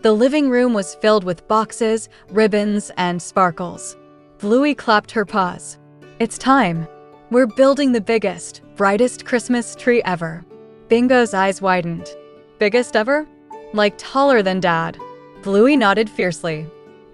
The living room was filled with boxes, ribbons, and sparkles. Bluey clapped her paws. It's time. We're building the biggest, brightest Christmas tree ever. Bingo's eyes widened. Biggest ever? Like taller than Dad. Bluey nodded fiercely.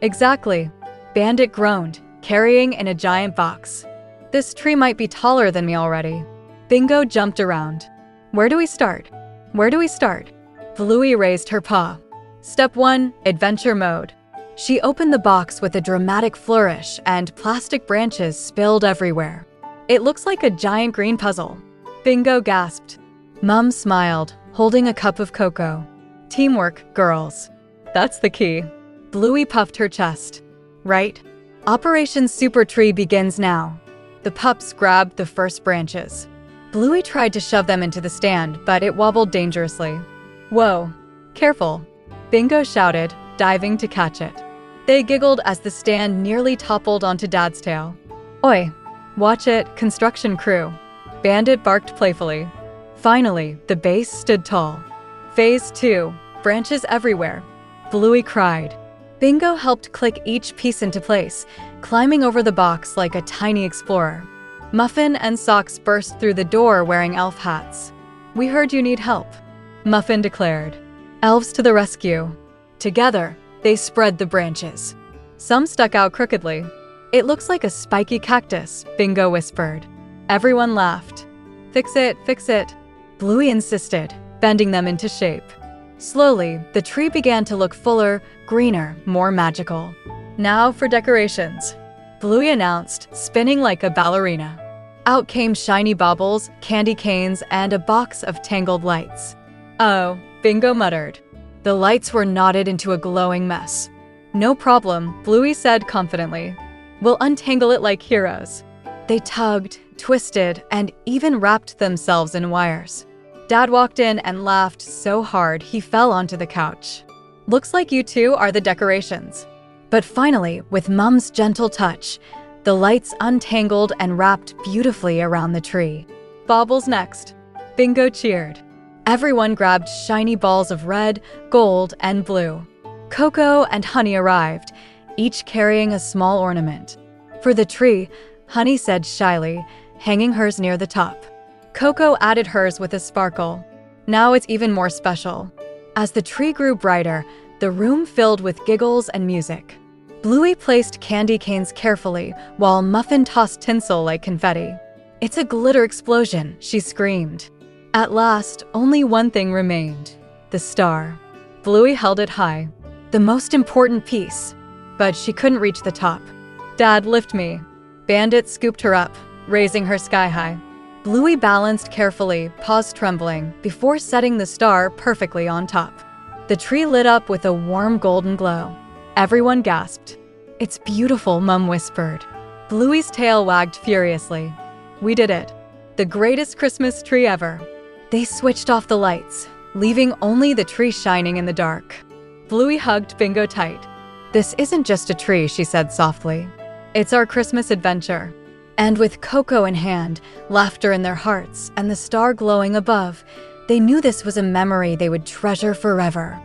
Exactly. Bandit groaned, carrying in a giant box. This tree might be taller than me already. Bingo jumped around. Where do we start? Where do we start? Bluey raised her paw. Step 1, Adventure Mode. She opened the box with a dramatic flourish and plastic branches spilled everywhere. It looks like a giant green puzzle. Bingo gasped. Mum smiled, holding a cup of cocoa. Teamwork, girls. That's the key. Bluey puffed her chest. Right? Operation Super Tree begins now. The pups grabbed the first branches. Bluey tried to shove them into the stand, but it wobbled dangerously. Whoa, careful, Bingo shouted, diving to catch it. They giggled as the stand nearly toppled onto Dad's tail. Oi, watch it, construction crew. Bandit barked playfully. Finally, the base stood tall. Phase 2, branches everywhere. Bluey cried. Bingo helped click each piece into place, climbing over the box like a tiny explorer. Muffin and Socks burst through the door wearing elf hats. We heard you need help, Muffin declared. Elves to the rescue. Together, they spread the branches. Some stuck out crookedly. It looks like a spiky cactus, Bingo whispered. Everyone laughed. Fix it, Bluey insisted, bending them into shape. Slowly, the tree began to look fuller, greener, more magical. Now for decorations, Bluey announced, spinning like a ballerina. Out came shiny baubles, candy canes, and a box of tangled lights. Oh, Bingo muttered. The lights were knotted into a glowing mess. No problem, Bluey said confidently. We'll untangle it like heroes. They tugged, twisted, and even wrapped themselves in wires. Dad walked in and laughed so hard he fell onto the couch. Looks like you two are the decorations. But finally, with Mum's gentle touch, the lights untangled and wrapped beautifully around the tree. Baubles next, Bingo cheered. Everyone grabbed shiny balls of red, gold, and blue. Coco and Honey arrived, each carrying a small ornament. For the tree, Honey said shyly, hanging hers near the top. Coco added hers with a sparkle. Now it's even more special. As the tree grew brighter, the room filled with giggles and music. Bluey placed candy canes carefully, while Muffin tossed tinsel like confetti. It's a glitter explosion, she screamed. At last, only one thing remained. The star. Bluey held it high. The most important piece. But she couldn't reach the top. Dad, lift me. Bandit scooped her up, raising her sky high. Bluey balanced carefully, paws trembling, before setting the star perfectly on top. The tree lit up with a warm golden glow. Everyone gasped. It's beautiful, Mum whispered. Bluey's tail wagged furiously. We did it. The greatest Christmas tree ever. They switched off the lights, leaving only the tree shining in the dark. Bluey hugged Bingo tight. This isn't just a tree, she said softly. It's our Christmas adventure. And with Coco in hand, laughter in their hearts, and the star glowing above, they knew this was a memory they would treasure forever.